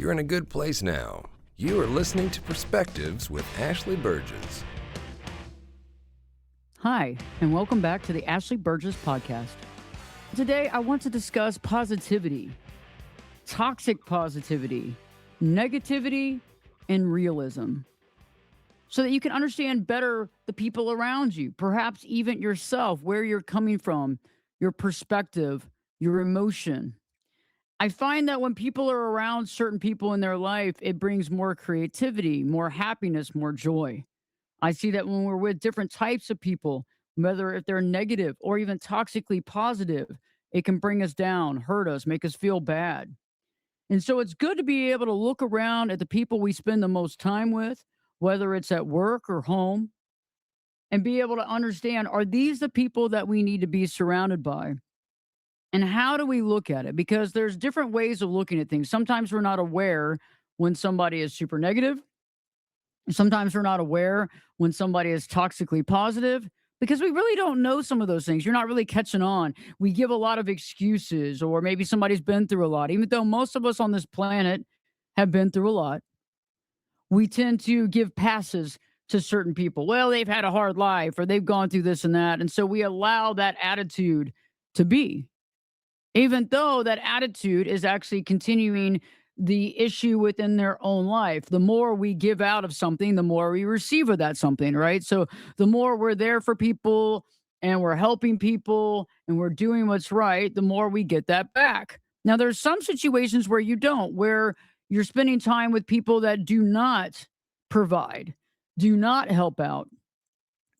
You're in a good place now. You are listening to Perspectives with Ashley Berges. Hi, and welcome back to the Ashley Berges Podcast. Today, I want to discuss positivity, toxic positivity, negativity, and realism, so that you can understand better the people around you, perhaps even yourself, where you're coming from, your perspective, your emotion. I find that when people are around certain people in their life, it brings more creativity, more happiness, more joy. I see that when we're with different types of people, whether if they're negative or even toxically positive, it can bring us down, hurt us, make us feel bad. And so it's good to be able to look around at the people we spend the most time with, whether it's at work or home, and be able to understand, are these the people that we need to be surrounded by? And how do we look at it? Because there's different ways of looking at things. Sometimes we're not aware when somebody is super negative. Sometimes we're not aware when somebody is toxically positive because we really don't know some of those things. You're not really catching on. We give a lot of excuses, or maybe somebody's been through a lot. Even though most of us on this planet have been through a lot, we tend to give passes to certain people. Well, they've had a hard life, or they've gone through this and that. And so we allow that attitude to be, even though that attitude is actually continuing the issue within their own life. The more we give out of something, the more we receive of that something, right? So the more we're there for people and we're helping people and we're doing what's right, the more we get that back. Now, there's some situations where you don't, where you're spending time with people that do not provide, do not help out,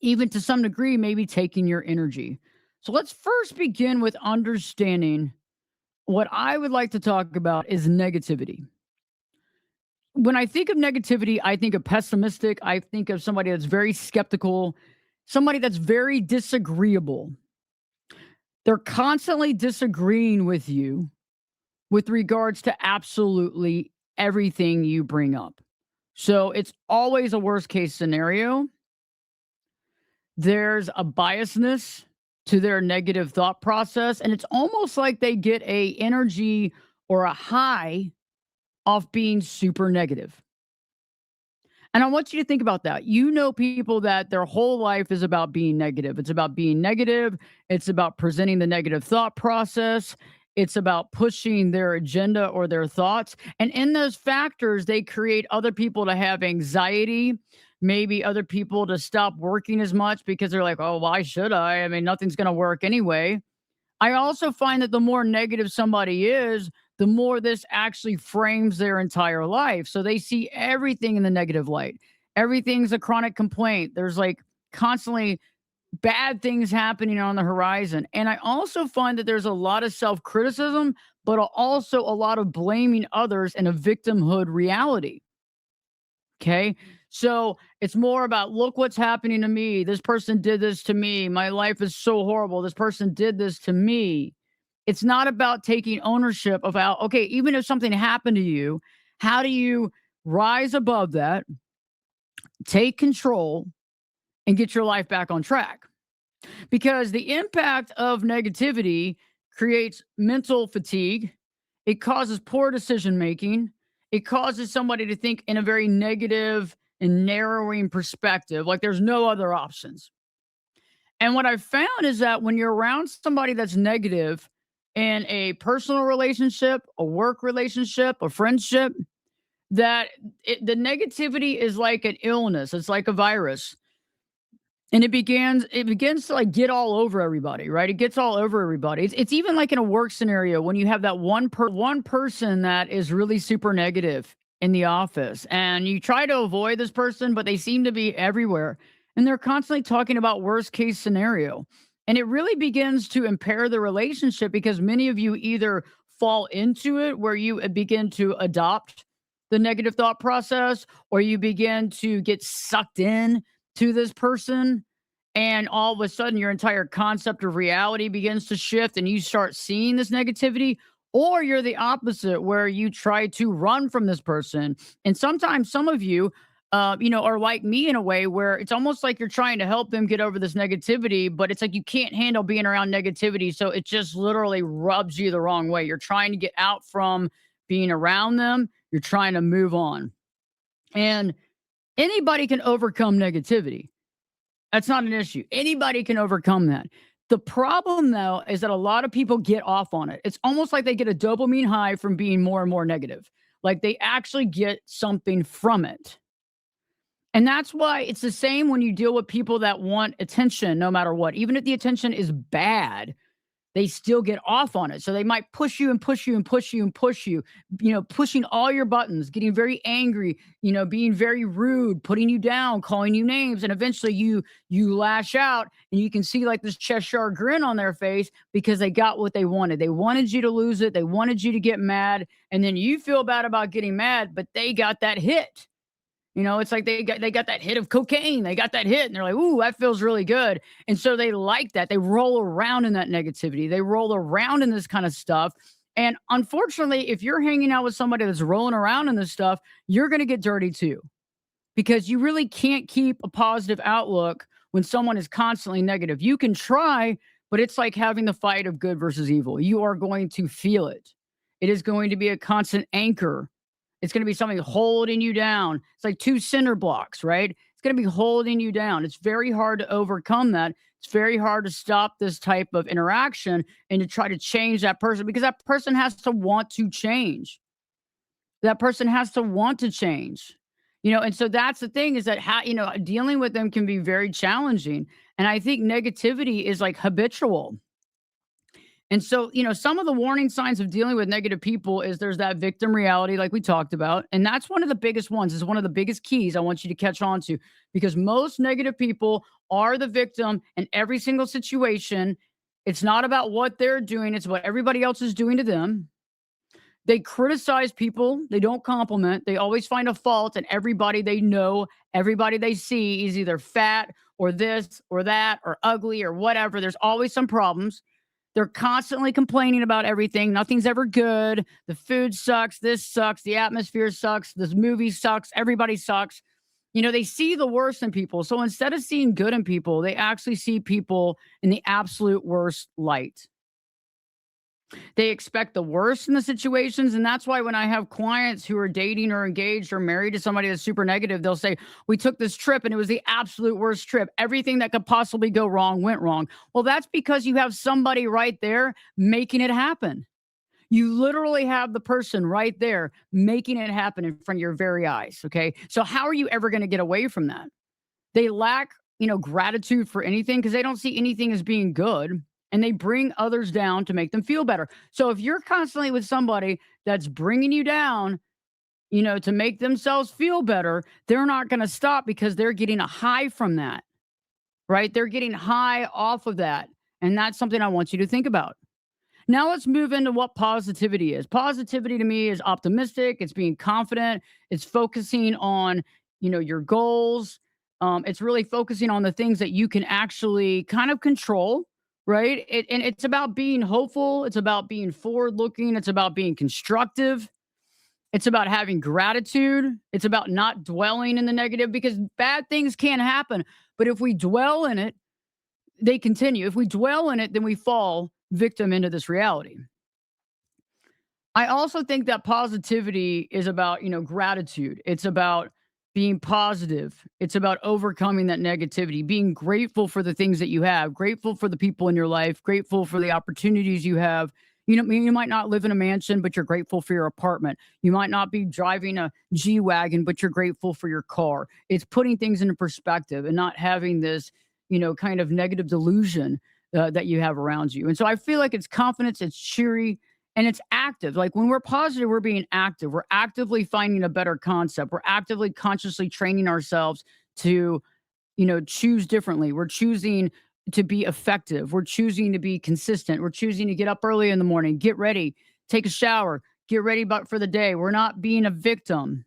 even to some degree, maybe taking your energy. So let's first begin with understanding what I would like to talk about is negativity. When I think of negativity, I think of pessimistic. I think of somebody that's very skeptical, somebody that's very disagreeable. They're constantly disagreeing with you with regards to absolutely everything you bring up. So it's always a worst case scenario. There's a biasness to their negative thought process, and it's almost like they get a energy or a high off being super negative. And I want you to think about that. You know, people that their whole life is about being negative. It's about being negative. It's about presenting the negative thought process. It's about pushing their agenda or their thoughts. And in those factors, they create other people to have anxiety, maybe other people to stop working as much because they're like, oh, why should I? I mean, nothing's going to work anyway. I also find that the more negative somebody is, the more this actually frames their entire life. So they see everything in the negative light. Everything's a chronic complaint. There's like constantly bad things happening on the horizon. And I also find that there's a lot of self criticism, but also a lot of blaming others in a victimhood reality. Okay. So it's more about, look what's happening to me. This person did this to me. My life is so horrible. This person did this to me. It's not about taking ownership of how, okay, even if something happened to you, how do you rise above that, take control, and get your life back on track? Because the impact of negativity creates mental fatigue. It causes poor decision making. It causes somebody to think in a very negative and narrowing perspective, like there's no other options. And what I've found is that when you're around somebody that's negative in a personal relationship, a work relationship, a friendship, the negativity is like an illness. It's like a virus. And it begins to like get all over everybody, right? It gets all over everybody. It's even like in a work scenario when you have that one person that is really super negative in the office, and you try to avoid this person, but they seem to be everywhere, and they're constantly talking about worst case scenario. And it really begins to impair the relationship because many of you either fall into it where you begin to adopt the negative thought process, or you begin to get sucked in to this person, and all of a sudden your entire concept of reality begins to shift and you start seeing this negativity. Or you're the opposite, where you try to run from this person. And sometimes some of you are like me in a way where it's almost like you're trying to help them get over this negativity, but it's like you can't handle being around negativity, so it just literally rubs you the wrong way. You're trying to get out from being around them. You're trying to move on. And anybody can overcome negativity. That's not an issue. Anybody can overcome that. The problem, though, is that a lot of people get off on it. It's almost like they get a dopamine high from being more and more negative. Like they actually get something from it. And that's why it's the same when you deal with people that want attention no matter what. Even if the attention is bad, they still get off on it. So they might push you and push you and push you and push you, pushing all your buttons, getting very angry, being very rude, putting you down, calling you names. And eventually you lash out and you can see like this Cheshire grin on their face because they got what they wanted. They wanted you to lose it. They wanted you to get mad. And then you feel bad about getting mad, but they got that hit. It's like they got that hit of cocaine. They got that hit and they're like, ooh, that feels really good. And so they like that. They roll around in that negativity. They roll around in this kind of stuff. And unfortunately, if you're hanging out with somebody that's rolling around in this stuff, you're going to get dirty too, because you really can't keep a positive outlook when someone is constantly negative. You can try, but it's like having the fight of good versus evil. You are going to feel it. It is going to be a constant anchor. It's going to be something holding you down. It's like two cinder blocks, right? It's going to be holding you down. It's very hard to overcome that. It's very hard to stop this type of interaction and to try to change that person, because that person has to want to change. That person has to want to change. And so that's the thing, is that dealing with them can be very challenging. And I think negativity is like habitual. And so, some of the warning signs of dealing with negative people is there's that victim reality, like we talked about. And that's one of the biggest ones, is one of the biggest keys I want you to catch on to, because most negative people are the victim in every single situation. It's not about what they're doing, it's what everybody else is doing to them. They criticize people, they don't compliment, they always find a fault in everybody they know, everybody they see is either fat or this or that or ugly or whatever. There's always some problems. They're constantly complaining about everything. Nothing's ever good. The food sucks. This sucks. The atmosphere sucks. This movie sucks. Everybody sucks. They see the worst in people. So instead of seeing good in people, they actually see people in the absolute worst light. They expect the worst in the situations. And that's why when I have clients who are dating or engaged or married to somebody that's super negative, they'll say, we took this trip and it was the absolute worst trip. Everything that could possibly go wrong went wrong. Well, that's because you have somebody right there making it happen. You literally have the person right there making it happen in front of your very eyes. Okay. So how are you ever going to get away from that? They lack, gratitude for anything because they don't see anything as being good. And they bring others down to make them feel better. So if you're constantly with somebody that's bringing you down, to make themselves feel better, they're not going to stop because they're getting a high from that, right? They're getting high off of that. And that's something I want you to think about. Now let's move into what positivity is. Positivity to me is optimistic. It's being confident. It's focusing on, your goals. It's really focusing on the things that you can actually kind of control. Right. And it's about being hopeful. It's about being forward looking. It's about being constructive. It's about having gratitude. It's about not dwelling in the negative, because bad things can happen. But if we dwell in it, they continue. If we dwell in it, then we fall victim into this reality. I also think that positivity is about, gratitude. It's about being positive. It's about overcoming that negativity, being grateful for the things that you have, grateful for the people in your life, grateful for the opportunities you have. You might not live in a mansion, but you're grateful for your apartment. You might not be driving a G-Wagon, but you're grateful for your car. It's putting things into perspective and not having this, kind of negative delusion that you have around you. And so I feel like it's confidence, it's cheery, and it's active. Like when we're positive, we're being active. We're actively finding a better concept. We're actively consciously training ourselves to, choose differently. We're choosing to be effective. We're choosing to be consistent. We're choosing to get up early in the morning, get ready, take a shower, get ready for the day. We're not being a victim.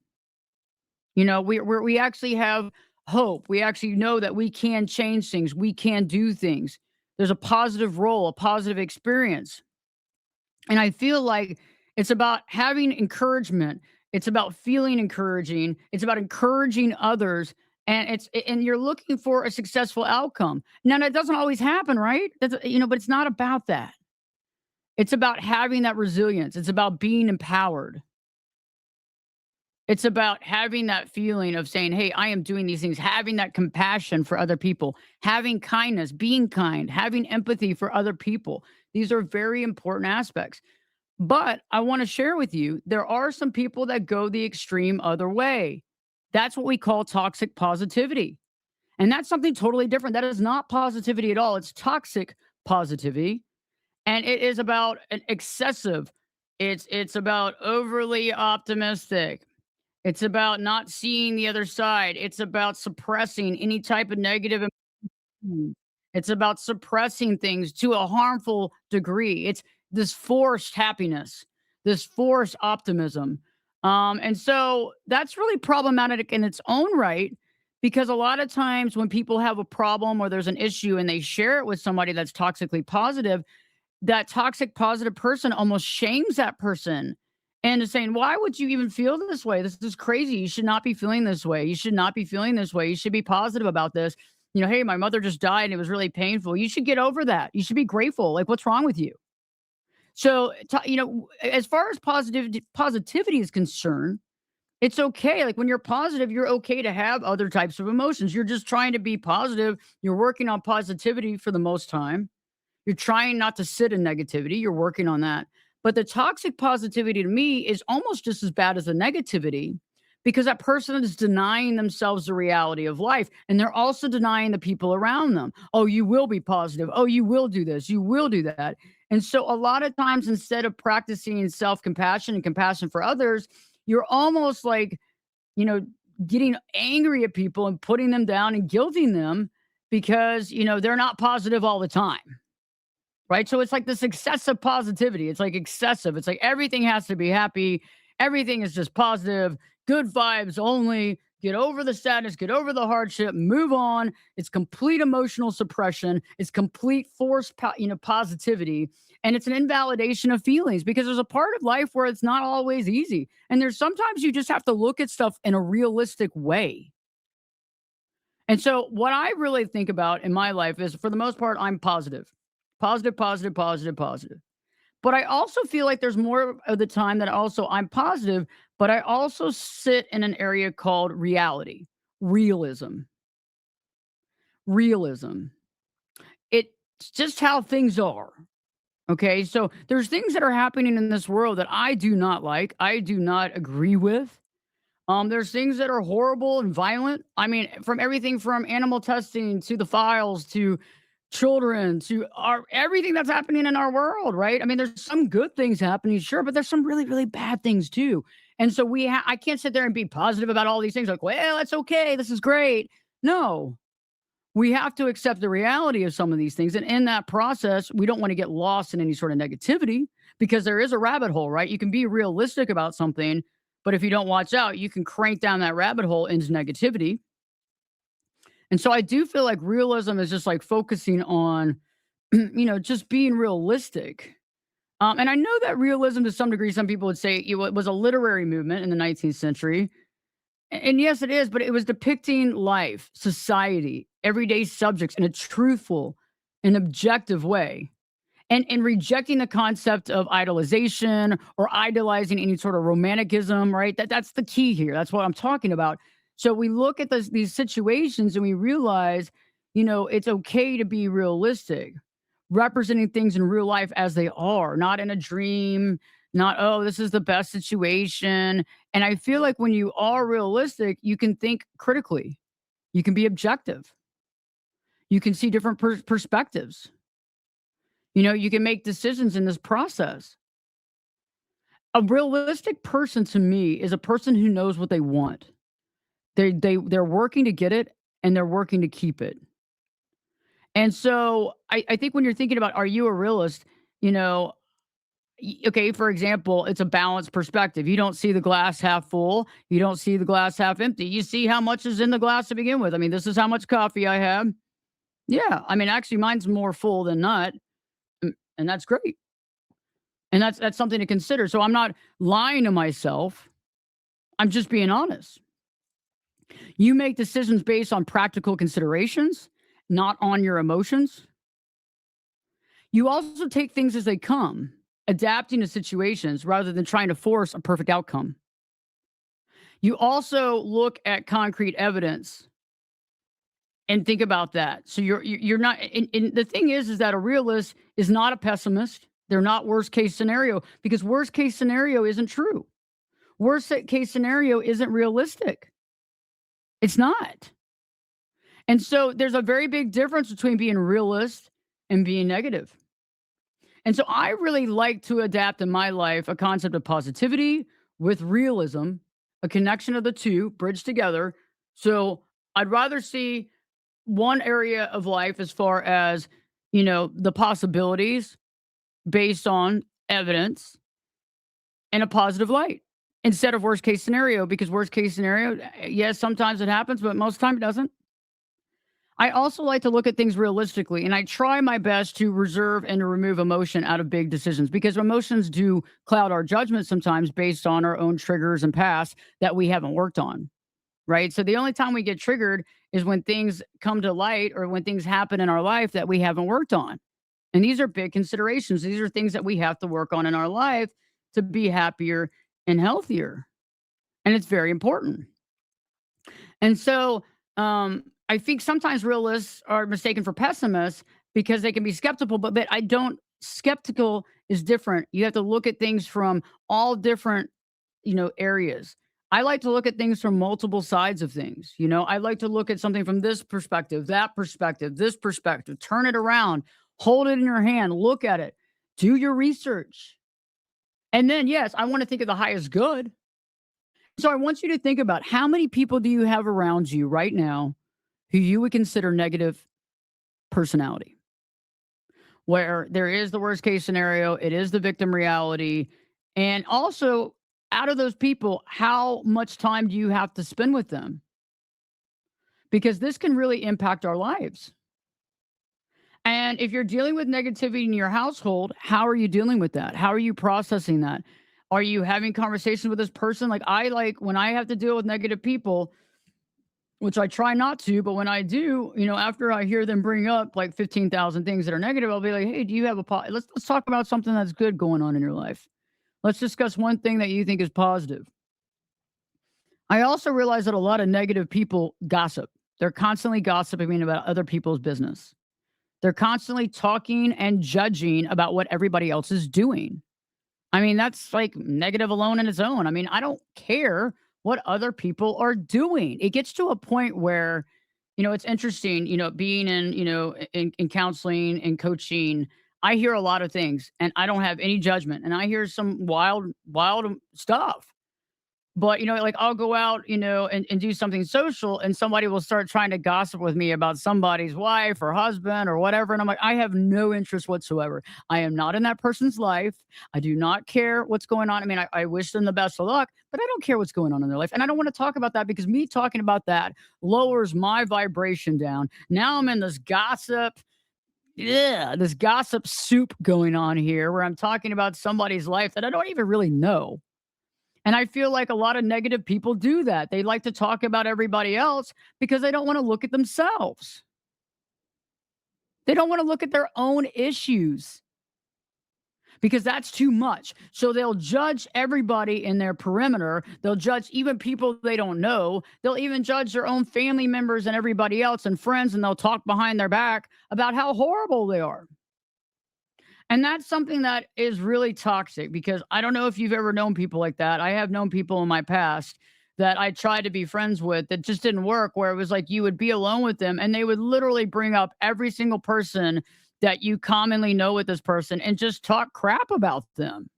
We actually have hope. We actually know that we can change things. We can do things. There's a positive role, a positive experience. And I feel like it's about having encouragement. It's about feeling encouraging. It's about encouraging others. And you're looking for a successful outcome. Now that doesn't always happen, right? But it's not about that. It's about having that resilience. It's about being empowered. It's about having that feeling of saying, "Hey, I am doing these things," having that compassion for other people, having kindness, being kind, having empathy for other people. These are very important aspects. But I want to share with you, there are some people that go the extreme other way. That's what we call toxic positivity. And that's something totally different. That is not positivity at all. It's toxic positivity. And it is about an excessive, it's about overly optimistic. It's about not seeing the other side. It's about suppressing any type of negative emotion. It's about suppressing things to a harmful degree. It's this forced happiness, this forced optimism. And so that's really problematic in its own right because a lot of times when people have a problem or there's an issue and they share it with somebody that's toxically positive, that toxic positive person almost shames that person and is saying, "Why would you even feel this way? This is crazy. You should not be feeling this way. You should not be feeling this way. You should be positive about this. Hey, my mother just died and it was really painful. You should get over that. You should be grateful. Like, what's wrong with you?" So, as far as positivity is concerned, it's okay. Like when you're positive, you're okay to have other types of emotions. You're just trying to be positive. You're working on positivity for the most time. You're trying not to sit in negativity. You're working on that. But the toxic positivity to me is almost just as bad as the negativity because that person is denying themselves the reality of life. And they're also denying the people around them. Oh, you will be positive. Oh, you will do this. You will do that. And so a lot of times, instead of practicing self compassion and compassion for others, you're almost like, you know, getting angry at people and putting them down and guilting them because, they're not positive all the time. Right? So it's like this excessive positivity. It's like excessive. It's like everything has to be happy. Everything is just positive, good vibes only. Get over the sadness, get over the hardship, move on. It's complete emotional suppression. It's complete forced, positivity. And it's an invalidation of feelings because there's a part of life where it's not always easy. And there's sometimes you just have to look at stuff in a realistic way. And so, what I really think about in my life is for the most part, I'm positive. Positive, positive, positive, positive. But I also feel like there's more of the time that also I'm positive, but I also sit in an area called reality, realism, realism. It's just how things are. Okay. So there's things that are happening in this world that I do not like, I do not agree with. There's things that are horrible and violent. I mean, from everything from animal testing to the files to children to our everything that's happening in our world, right? I mean, there's some good things happening, sure, but there's some really, really bad things too. And so I can't sit there and be positive about all these things like, well, it's okay, this is great. No, we have to accept the reality of some of these things. And in that process, we don't want to get lost in any sort of negativity because there is a rabbit hole, right? You can be realistic about something, but if you don't watch out, you can crank down that rabbit hole into negativity. And so I do feel like realism is just like focusing on, just being realistic. And I know that realism to some degree, some people would say it was a literary movement in the 19th century. And yes, it is, but it was depicting life, society, everyday subjects in a truthful and objective way. And rejecting the concept of idolization or idolizing any sort of romanticism, right? That's the key here. That's what I'm talking about. So we look at these situations and we realize, it's okay to be realistic, representing things in real life as they are, not in a dream, not, oh, this is the best situation. And I feel like when you are realistic, you can think critically, you can be objective, you can see different perspectives. You can make decisions in this process. A realistic person to me is a person who knows what they want. They're working to get it and they're working to keep it. And so I think when you're thinking about are you a realist, you know, okay, for example, it's a balanced perspective. You don't see the glass half full, you don't see the glass half empty. You see how much is in the glass to begin with. I mean, this is how much coffee I have. Yeah, I mean, actually mine's more full than not, and that's great. And that's something to consider. So I'm not lying to myself. I'm just being honest. You make decisions based on practical considerations, not on your emotions. You also take things as they come, adapting to situations rather than trying to force a perfect outcome. You also look at concrete evidence and think about that. So you're not. And the thing is that a realist is not a pessimist. They're not worst case scenario, because worst case scenario isn't true. Worst case scenario isn't realistic. It's not. And so there's a very big difference between being realist and being negative. And so I really like to adapt in my life a concept of positivity with realism, a connection of the two bridged together. So I'd rather see one area of life as far as, the possibilities based on evidence in a positive light instead of worst case scenario, because worst case scenario, yes, sometimes it happens, but most of the time it doesn't. I also like to look at things realistically, and I try my best to reserve and to remove emotion out of big decisions, because emotions do cloud our judgment sometimes based on our own triggers and past that we haven't worked on. Right. So the only time we get triggered is when things come to light or when things happen in our life that we haven't worked on. And these are big considerations. These are things that we have to work on in our life to be happier and healthier. And it's very important. And so I think sometimes realists are mistaken for pessimists because they can be skeptical, but I don't. Skeptical is different. You have to look at things from all different, areas. I like to look at things from multiple sides of things. I like to look at something from this perspective, that perspective, this perspective, turn it around, hold it in your hand, look at it, do your research. And then, yes, I want to think of the highest good. So I want you to think about, how many people do you have around you right now who you would consider negative personality, where there is the worst case scenario, it is the victim reality. And also, out of those people, how much time do you have to spend with them? Because this can really impact our lives. And if you're dealing with negativity in your household, how are you dealing with that? How are you processing that? Are you having conversations with this person? Like when I have to deal with negative people, which I try not to, but when I do, after I hear them bring up like 15,000 things that are negative, I'll be like, "Hey, do you have let's talk about something that's good going on in your life. Let's discuss one thing that you think is positive." I also realize that a lot of negative people gossip. They're constantly gossiping about other people's business. They're constantly talking and judging about what everybody else is doing. I mean, that's like negative alone in its own. I mean, I don't care what other people are doing. It gets to a point where, it's interesting, being in counseling and coaching. I hear a lot of things and I don't have any judgment. And I hear some wild stuff. But, like I'll go out, and do something social, and somebody will start trying to gossip with me about somebody's wife or husband or whatever. And I'm like, I have no interest whatsoever. I am not in that person's life. I do not care what's going on. I mean, I wish them the best of luck, but I don't care what's going on in their life. And I don't want to talk about that, because me talking about that lowers my vibration down. Now I'm in this gossip. Yeah, this gossip soup going on here where I'm talking about somebody's life that I don't even really know. And I feel like a lot of negative people do that. They like to talk about everybody else because they don't want to look at themselves. They don't want to look at their own issues because that's too much. So they'll judge everybody in their perimeter. They'll judge even people they don't know. They'll even judge their own family members and everybody else and friends, and they'll talk behind their back about how horrible they are. And that's something that is really toxic, because I don't know if you've ever known people like that. I have known people in my past that I tried to be friends with that just didn't work, where it was like you would be alone with them and they would literally bring up every single person that you commonly know with this person and just talk crap about them.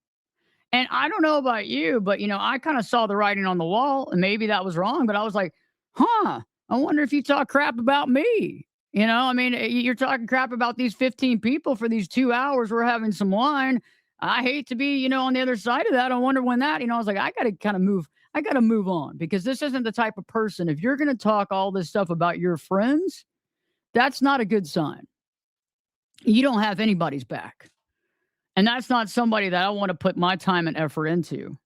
And I don't know about you, but I kind of saw the writing on the wall, and maybe that was wrong, but I was like, I wonder if you talk crap about me. I mean, you're talking crap about these 15 people for these 2 hours. We're having some wine. I hate to be, on the other side of that. I wonder when that, I was like, I got to kind of move. I got to move on, because this isn't the type of person. If you're going to talk all this stuff about your friends, that's not a good sign. You don't have anybody's back. And that's not somebody that I want to put my time and effort into.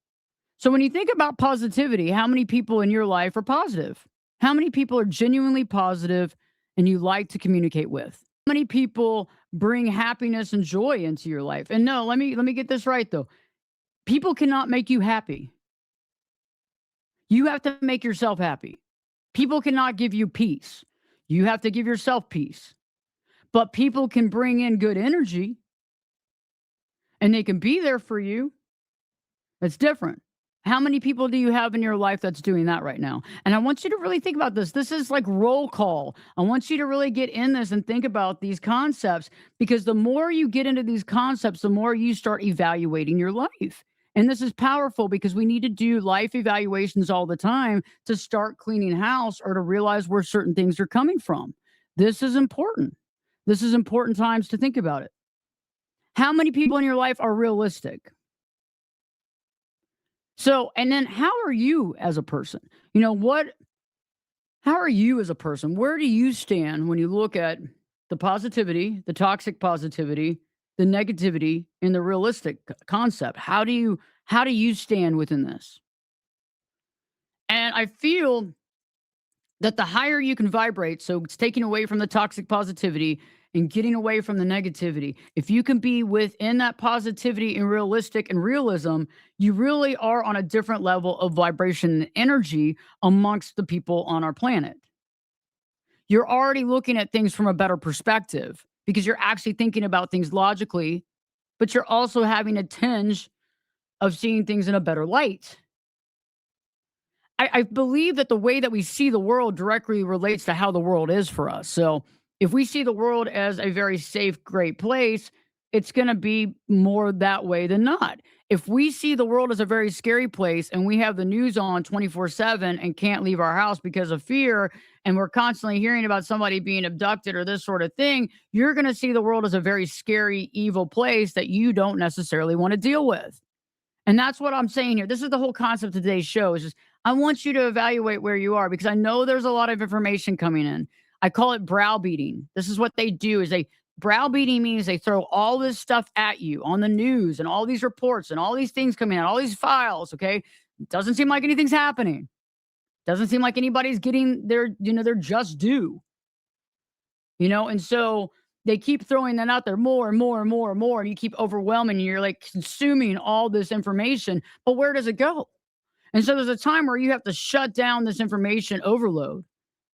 So when you think about positivity, how many people in your life are positive? How many people are genuinely positive and you like to communicate with? How many people bring happiness and joy into your life? And no, let me get this right though. People cannot make you happy. You have to make yourself happy. People cannot give you peace. You have to give yourself peace. But people can bring in good energy and they can be there for you. It's different. How many people do you have in your life that's doing that right now? And I want you to really think about this. This is like roll call. I want you to really get in this and think about these concepts, because the more you get into these concepts, the more you start evaluating your life. And this is powerful because we need to do life evaluations all the time to start cleaning house or to realize where certain things are coming from. This is important. This is important times to think about it. How many people in your life are realistic? So, and then how are you as a person? How are you as a person? Where do you stand when you look at the positivity, the toxic positivity, the negativity, and the realistic concept? How do you stand within this? And I feel that the higher you can vibrate, so it's taking away from the toxic positivity and getting away from the negativity. If you can be within that positivity and realistic and realism, you really are on a different level of vibration and energy amongst the people on our planet. You're already looking at things from a better perspective because you're actually thinking about things logically, but you're also having a tinge of seeing things in a better light. I believe that the way that we see the world directly relates to how the world is for us. So if we see the world as a very safe, great place, it's going to be more that way than not. If we see the world as a very scary place and we have the news on 24/7 and can't leave our house because of fear, and we're constantly hearing about somebody being abducted or this sort of thing, you're going to see the world as a very scary, evil place that you don't necessarily want to deal with. And that's what I'm saying here. This is the whole concept of today's show is just I want you to evaluate where you are because I know there's a lot of information coming in. I call it browbeating. This is what they do is they browbeating means they throw all this stuff at you on the news and all these reports and all these things coming out, all these files, okay? It doesn't seem like anything's happening. Doesn't seem like anybody's getting their just due. And so they keep throwing that out there more and more and more and more, and you keep overwhelming and you're like consuming all this information, but where does it go? And so there's a time where you have to shut down this information overload,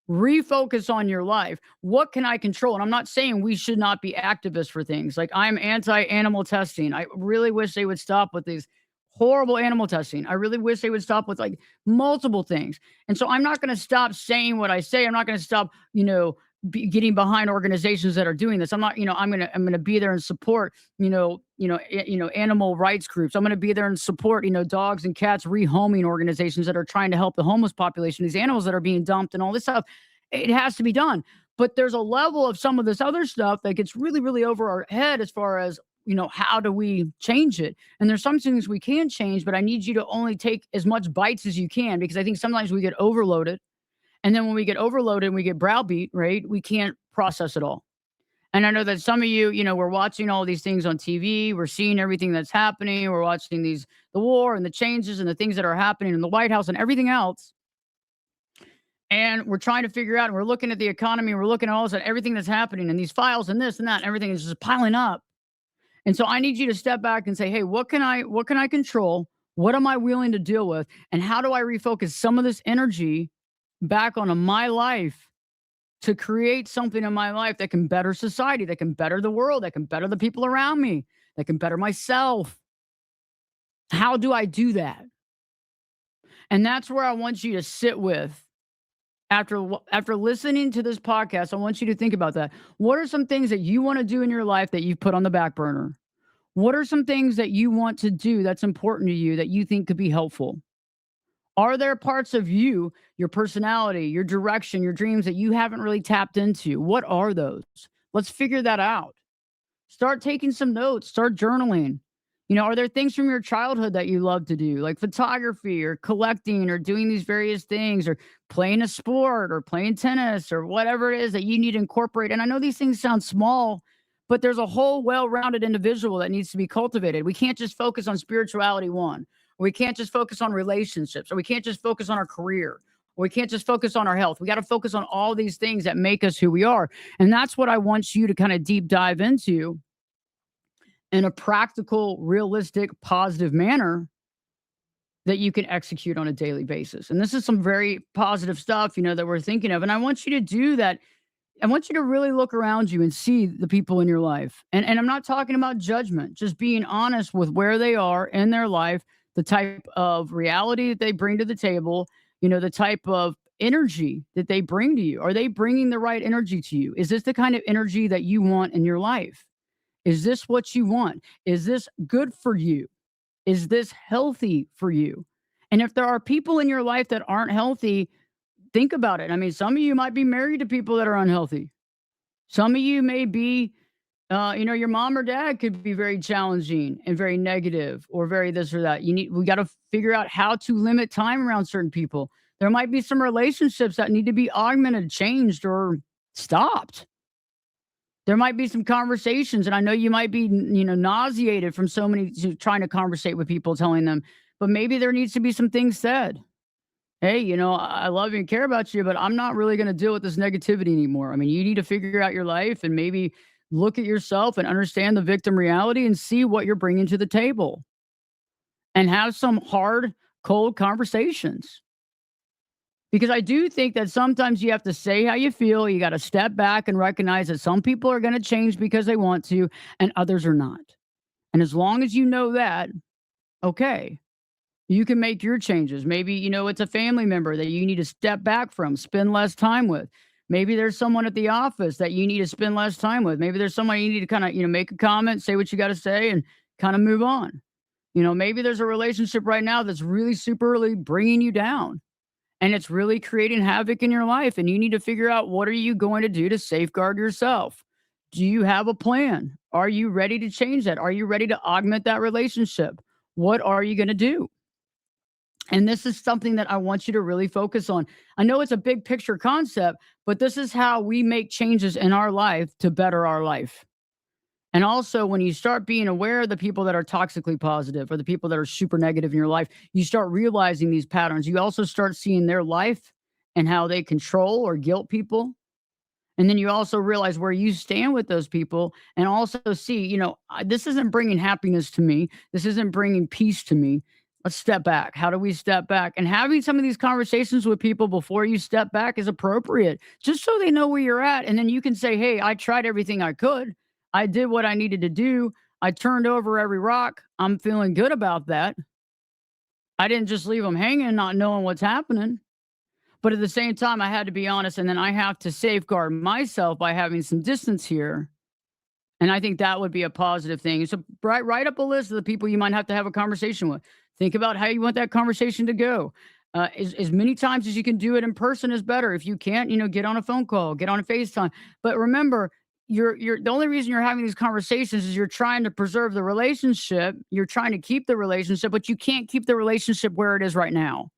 refocus on your life. What can I control? And I'm not saying we should not be activists for things. Like I'm anti-animal testing. I really wish they would stop with these horrible animal testing. I really wish they would stop with like multiple things. And so I'm not going to stop saying what I say. I'm not going to stop, getting behind organizations that are doing this. I'm not, I'm going to be there and support, animal rights groups. I'm going to be there and support, dogs and cats rehoming organizations that are trying to help the homeless population, these animals that are being dumped and all this stuff. It has to be done. But there's a level of some of this other stuff that gets really, really over our head as far as, how do we change it? And there's some things we can change, but I need you to only take as much bites as you can, because I think sometimes we get overloaded. And then when we get overloaded and we get browbeat, right, we can't process it all. And I know that some of you, we're watching all these things on TV. We're seeing everything that's happening. We're watching the war and the changes and the things that are happening in the White House and everything else. And we're trying to figure out, and we're looking at the economy. We're looking at all this and everything that's happening and these files and this and that, and everything is just piling up. And so I need you to step back and say, hey, what can I control? What am I willing to deal with? And how do I refocus some of this energy back onto my life to create something in my life that can better society, that can better the world, that can better the people around me, that can better myself? How do I do that? And that's where I want you to sit with. After listening to this podcast, I want you to think about that. What are some things that you want to do in your life that you've put on the back burner? What are some things that you want to do that's important to you that you think could be helpful? Are there parts of you, your personality, your direction, your dreams that you haven't really tapped into? What are those? Let's figure that out. Start taking some notes, start journaling. Are there things from your childhood that you love to do, like photography or collecting or doing these various things or playing a sport or playing tennis or whatever it is that you need to incorporate? And I know these things sound small, but there's a whole well-rounded individual that needs to be cultivated. We can't just focus on spirituality one. We can't just focus on relationships, or we can't just focus on our career, or we can't just focus on our health. We got to focus on all these things that make us who we are. And that's what I want you to kind of deep dive into in a practical, realistic, positive manner that you can execute on a daily basis. And this is some very positive stuff, that we're thinking of. And I want you to do that. I want you to really look around you and see the people in your life. And I'm not talking about judgment, just being honest with where they are in their life, the type of reality that they bring to the table, the type of energy that they bring to you. Are they bringing the right energy to you? Is this the kind of energy that you want in your life? Is this what you want? Is this good for you? Is this healthy for you? And if there are people in your life that aren't healthy, think about it. I mean, some of you might be married to people that are unhealthy. Some of you may be, your mom or dad could be very challenging and very negative or very this or that. We got to figure out how to limit time around certain people. There might be some relationships that need to be augmented, changed, or stopped. There might be some conversations, and I know you might be, nauseated from so many trying to conversate with people, telling them, but maybe there needs to be some things said. Hey, I love you and care about you, but I'm not really going to deal with this negativity anymore. I mean, you need to figure out your life and maybe look at yourself and understand the victim reality and see what you're bringing to the table and have some hard, cold conversations. Because I do think that sometimes you have to say how you feel. You got to step back and recognize that some people are going to change because they want to and others are not. And as long as you know that, okay, you can make your changes. Maybe, it's a family member that you need to step back from, spend less time with. Maybe there's someone at the office that you need to spend less time with. Maybe there's someone you need to kind of, make a comment, say what you got to say and kind of move on. Maybe there's a relationship right now that's really super bringing you down. And it's really creating havoc in your life. And you need to figure out, what are you going to do to safeguard yourself? Do you have a plan? Are you ready to change that? Are you ready to augment that relationship? What are you going to do? And this is something that I want you to really focus on. I know it's a big picture concept, but this is how we make changes in our life to better our life. And also, when you start being aware of the people that are toxically positive or the people that are super negative in your life, you start realizing these patterns. You also start seeing their life and how they control or guilt people. And then you also realize where you stand with those people and also see, this isn't bringing happiness to me. This isn't bringing peace to me. Let's step back. How do we step back? And having some of these conversations with people before you step back is appropriate, just so they know where you're at. And then you can say, hey, I tried everything I could. I did what I needed to do. I turned over every rock. I'm feeling good about that. I didn't just leave them hanging, not knowing what's happening. But at the same time, I had to be honest, and then I have to safeguard myself by having some distance here. And I think that would be a positive thing. So write up a list of the people you might have to have a conversation with. Think about how you want that conversation to go. As many times as you can do it in person is better. If you can't, get on a phone call, get on a FaceTime. But remember, you're the only reason you're having these conversations is you're trying to preserve the relationship. You're trying to keep the relationship, but you can't keep the relationship where it is right now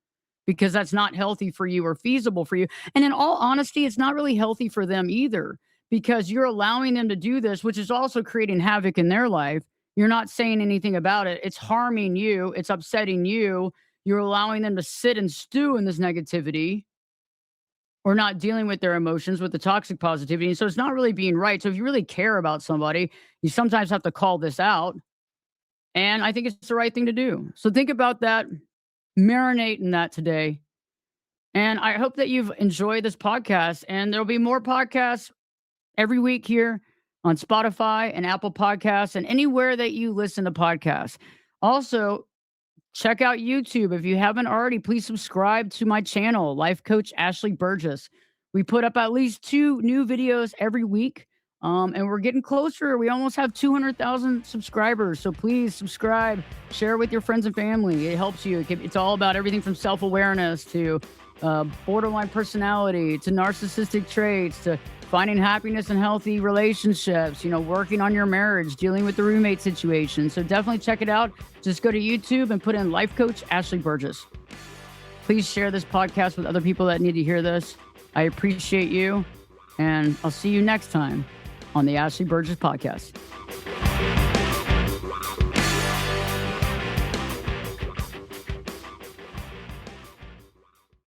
because that's not healthy for you or feasible for you. And in all honesty, it's not really healthy for them either because you're allowing them to do this, which is also creating havoc in their life. You're not saying anything about it. It's harming you. It's upsetting you. You're allowing them to sit and stew in this negativity or not dealing with their emotions, with the toxic positivity. And so it's not really being right. So if you really care about somebody, you sometimes have to call this out. And I think it's the right thing to do. So think about that, marinate in that today. And I hope that you've enjoyed this podcast. And there'll be more podcasts every week here on Spotify and Apple Podcasts and anywhere that you listen to podcasts. Also, check out YouTube. If you haven't already, please subscribe to my channel, Life Coach Ashley Berges. We put up at least 2 new videos every week, and we're getting closer. We almost have 200,000 subscribers. So please subscribe, share with your friends and family. It helps you. It's all about everything from self-awareness to borderline personality to narcissistic traits to finding happiness and healthy relationships, working on your marriage, dealing with the roommate situation. So definitely check it out. Just go to YouTube and put in Life Coach Ashley Berges. Please share this podcast with other people that need to hear this. I appreciate you. And I'll see you next time on the Ashley Berges Podcast.